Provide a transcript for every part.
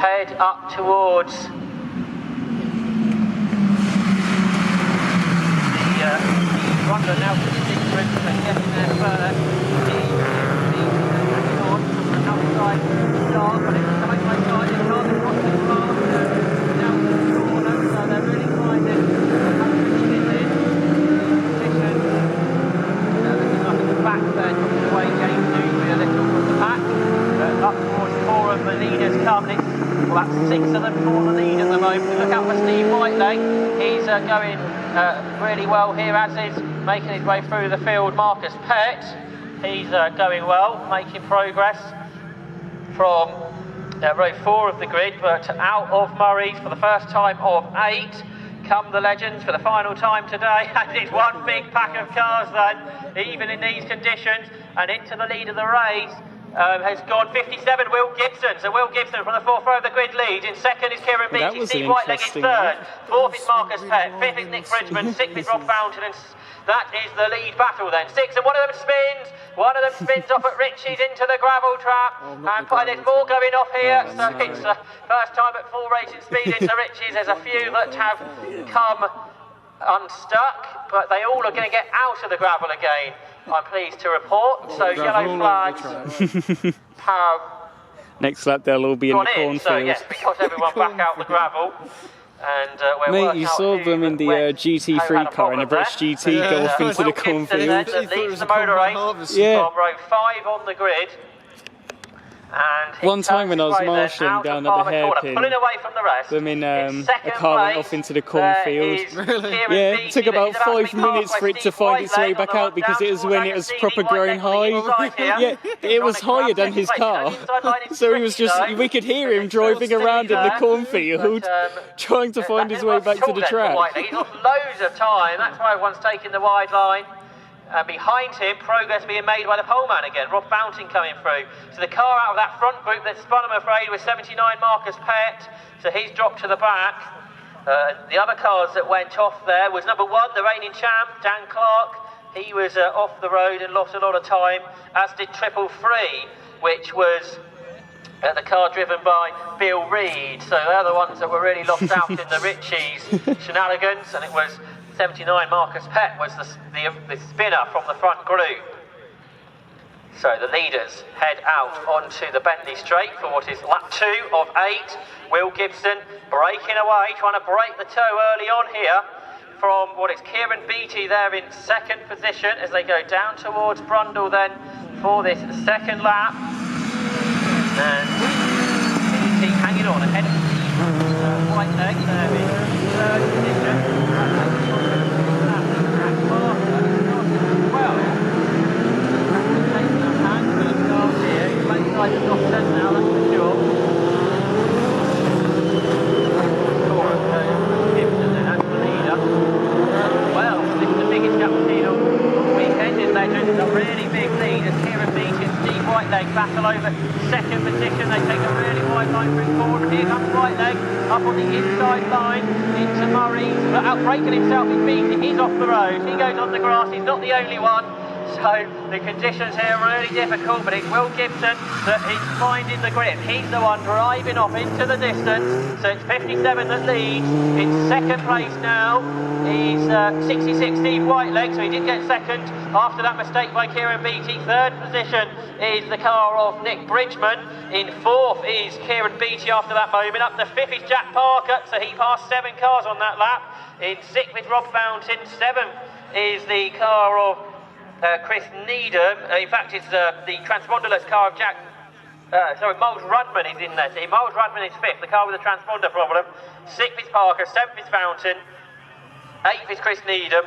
head up towards the Ronda now for the secret, so getting there first. Hanging on outside start, but it's coming by side. It's hard to cross the path down to the corner, so they're really finding how Richie is in position. Looking up at the back there, talking away James Dewsbury a little from the pack. Up towards 4 of the leaders come. It's about 6 of them for the lead at the moment. Look out for Steve Whiteleg. He's going really well here, as is making his way through the field Marcus Pett. He's going well, making progress from row 4 of the grid, but out of Murray's for the first time of 8 come the legends for the final time today. And it's one big pack of cars then, even in these conditions, and into the lead of the race. Has gone 57, Will Gibson. So Will Gibson from the 4th row of the grid lead. In second is Kieran Beattie. Steve Whiteleg is third. 4th is Marcus Pett. 5th is Nick Bridgman. 6th is Rob Fountain. And that is the lead battle then. 6, and one of them spins. One of them spins off at Richie's into the gravel trap. And there's more going off here. So it's the first time at full racing speed into Richie's. There's a few that have come unstuck, but they all are going to get out of the gravel again, I'm pleased to report. So yellow flags have next lap they'll all be in the cornfield. So yes, because everyone back out the gravel. And we're mate, you saw them in the GT3 car in a British GT go off into the cornfield. Leads the motor race from row 5 on the grid. And one time when I was marshalling down at the hairpin, pulling away from the rest, them in a car went off into the cornfield. Yeah, it took about 5 minutes for it to find its way back out because it was when it was proper growing high. Yeah, it was higher than his car. So he was just, we could hear him driving around in the cornfield, trying to find his way back to the track. He's lost loads of time, that's why everyone's taking the wide line. Behind him, progress being made by the poleman again, Rob Fountain coming through. So the car out of that front group that spun, I'm afraid, was 79 Marcus Pett, so he's dropped to the back. The other cars that went off there was number 1, the reigning champ, Dan Clark. He was off the road and lost a lot of time, as did Triple 3, which was the car driven by Bill Reed. So they're the ones that were really lost out in the Ritchie's shenanigans, and it was 79 Marcus Pett was the spinner from the front group. So the leaders head out onto the Bentley Straight for what is lap 2 of 8. Will Gibson breaking away, trying to break the toe early on here from what is Kieran Beattie there in second position as they go down towards Brundle then for this second lap. And Beattie hanging on ahead of Whiteleg there in third position. Inside the top 10 now, that's for sure. Gibson then as the leader. Well, this is the biggest gap seen all weekend in Legends. A really big lead as Kieran Beattie and Steve Whiteleg battle over second position. They take a really wide line through forward. Here comes Whiteleg up on the inside line into Murray. But outbreaking himself is Beattie. He's off the road. He goes on the grass. He's not the only one. So the conditions here are really difficult, but it's Will Gibson that is finding the grip. He's the one driving off into the distance. So it's 57 that leads. In second place now is 66 Steve Whiteleg, so he did get second after that mistake by Kieran Beattie. Third position is the car of Nick Bridgman. In fourth is Kieran Beattie after that moment. Up to fifth is Jack Parker, so he passed 7 cars on that lap. In sixth is Rob Fountain. Seventh is the car of Chris Needham. In fact, it's the transponderless car of Miles Rudman is in there. See, Miles Rudman is 5th, the car with the transponder problem. 6th is Parker, 7th is Fountain, 8th is Chris Needham,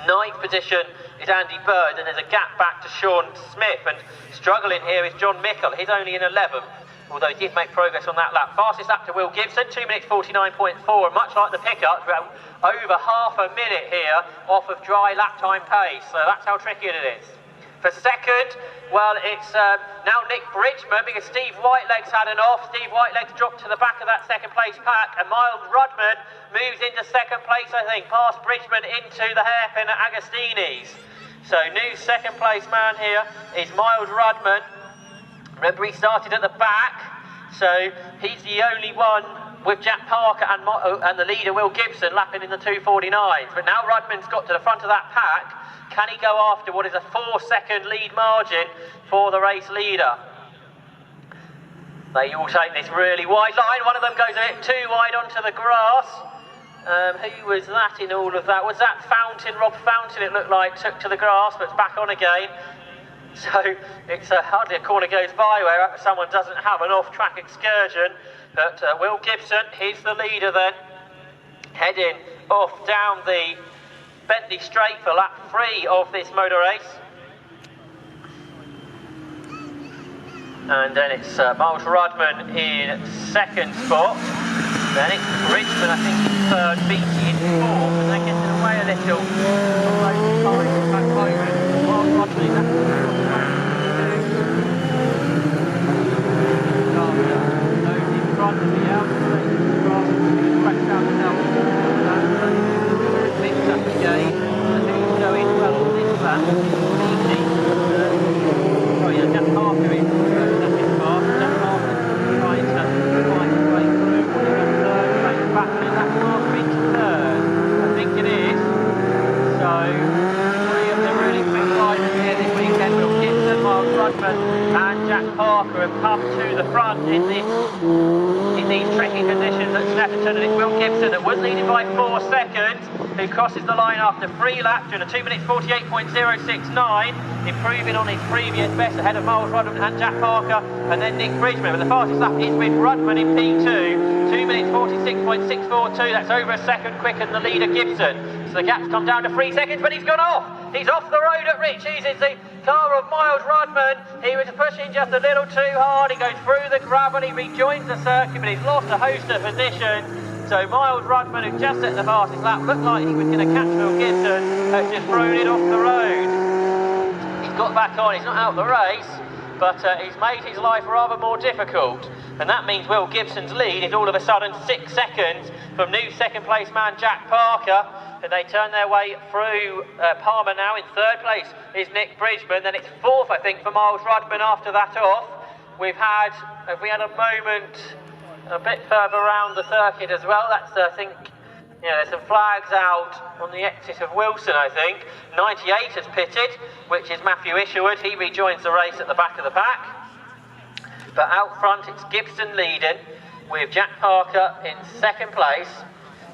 9th position is Andy Bird, and there's a gap back to Sean Smith, and struggling here is John Mickle. He's only in 11th, although he did make progress on that lap. Fastest lap to Will Gibson, 2 minutes 49.4, and much like the pickups, we're over half a minute here off of dry lap time pace, so that's how tricky it is. For second, well, it's now Nick Bridgman, because Steve Whiteleg's had an off. Steve Whiteleg's dropped to the back of that second place pack, and Miles Rudman moves into second place, I think, past Bridgman into the hairpin at Agostini's. So new second place man here is Miles Rudman. Remember, he started at the back So he's the only one with Jack Parker and the leader Will Gibson lapping in the 2:49s. But now Rudman's got to the front of that pack. Can he go after what is a 4-second lead margin for the race leader? They all take this really wide line. One of them goes a bit too wide onto the grass. Who was that in all of that? Was that Fountain, Rob Fountain, it looked like, took to the grass, but it's back on again. So it's hardly a corner goes by where someone doesn't have an off-track excursion. But Will Gibson, he's the leader then, heading off down the Bentley Straight for lap 3 of this motor race. And then it's Miles Rudman in second spot. Then it's Bridgman, I think, in third, Beattie in fourth, and they're getting away a little. Back over. Miles Rudman is actually those in front of the outside, crashed out the mixed up again. And who's going well on this lap? Beattie. Sorry, Jack Parker is second fast. Jack Parker trying to find his way through. Back in that Parker into third, I think it is. So, three of the really quick riders here this weekend, Will Gibson, Miles Rudman and Jack Parker have come to the front in these tricky conditions at Snetterton, and it's Will Gibson that was leading by 4 seconds, who crosses the line after 3 laps during a 2 minutes 48.069, improving on his previous best ahead of Miles Rudman and Jack Parker, and then Nick Bridgman. But the fastest lap is with Rudman in P2, 2 minutes 46.642, that's over a second quicker than the leader Gibson. So the gap's come down to 3 seconds, but he's gone off. He's off the road at Ritchie's. It's the car of Miles Rudman. He was pushing just a little too hard. He goes through the gravel, he rejoins the circuit, but he's lost a host of positions. So Miles Rudman, who just set the fastest lap, looked like he was going to catch Will Gibson, has just thrown it off the road. He's got back on, he's not out of the race, but he's made his life rather more difficult. And that means Will Gibson's lead is all of a sudden 6 seconds from new second place man Jack Parker. And they turn their way through Palmer now. In third place is Nick Bridgman. Then it's fourth, I think, for Miles Rudman after that off. We had a moment a bit further around the circuit as well. That's, I think, there's some flags out on the exit of Wilson, I think. 98 has pitted, which is Matthew Isherwood. He rejoins the race at the back of the pack. But out front, it's Gibson leading, with Jack Parker in second place.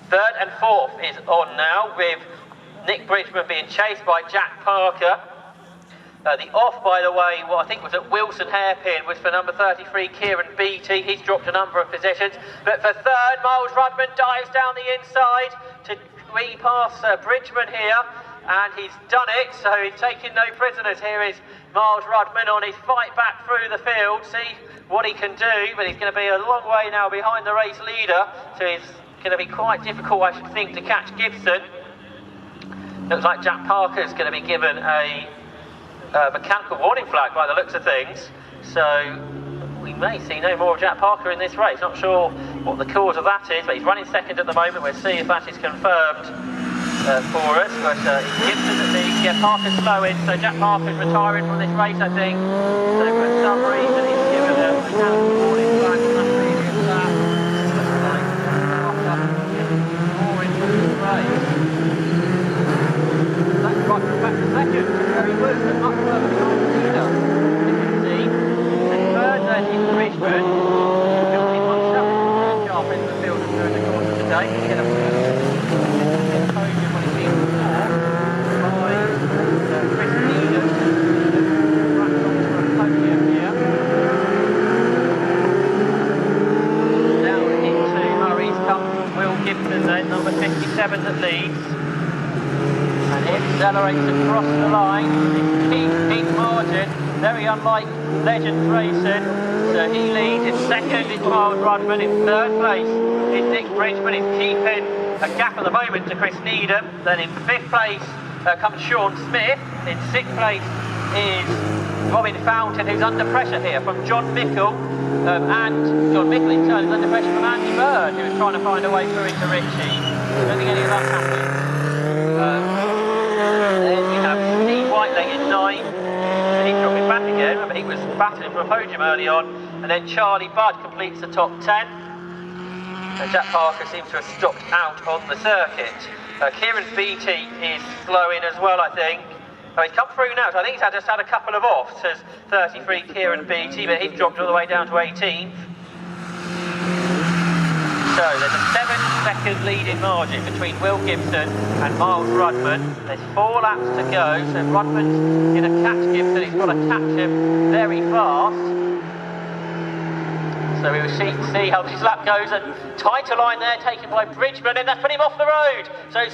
Third and fourth is on now, with Nick Bridgman being chased by Jack Parker. The off, by the way, what I think was at Wilson hairpin, was for number 33, Kieran Beattie. He's dropped a number of positions. But for third, Miles Rudman dives down the inside to re-pass Bridgman here. And he's done it, so he's taking no prisoners. Here is Miles Rudman on his fight back through the field. See what he can do, but he's going to be a long way now behind the race leader. So he's going to be quite difficult, I should think, to catch Gibson. Looks like Jack Parker's going to be given a mechanical warning flag by the looks of things. So we may see no more of Jack Parker in this race. Not sure what the cause of that is, but he's running second at the moment. We'll see if that is confirmed for us. But it's Gibson that leads. Yeah, Parker's slowing, so Jack Parker's retiring from this race, I think. So for some reason he's given a mechanical warning flag on that previous lap. Looks like Parker more into this race. That's Rudman back to second. Very good, but much further behind the leader. You can see. And third then is Bridgman. He'll be much sharp into the field during the course of the day. He hit a podium when he's been before by Chris Needham. Right onto a podium here. Down into Murray's come Will Gibson then, number 57 that leads. And it accelerates across the line. It's keep margin, very unlike Legends Racing. So he leads. In second is Miles Rudman. In third place is Nick Bridgman. He's keeping a gap at the moment to Chris Needham. Then in fifth place comes Sean Smith. In sixth place is Robin Fountain, who's under pressure here from John Mickle. And John Mickle in turn is under pressure from Andy Bird, who is trying to find a way through into Ritchie. I don't think any of that happened. Then we have Steve Whiteleg in 9. And he's dropping back again. Remember, he was battling for a podium early on. and then Charlie Budd completes the top 10. And Jack Parker seems to have stopped out on the circuit. Kieran Beattie is slowing as well, I think. He's come through now, so I think he's just had a couple of offs as 33 Kieran Beattie, but he's dropped all the way down to 18th. So there's a 7-second leading margin between Will Gibson and Miles Rudman. There's 4 laps to go, so Rudman's going to catch Gibson. He's got to catch him very fast. So we will see how this lap goes. A tighter line there taken by Bridgman, and that's put him off the road. So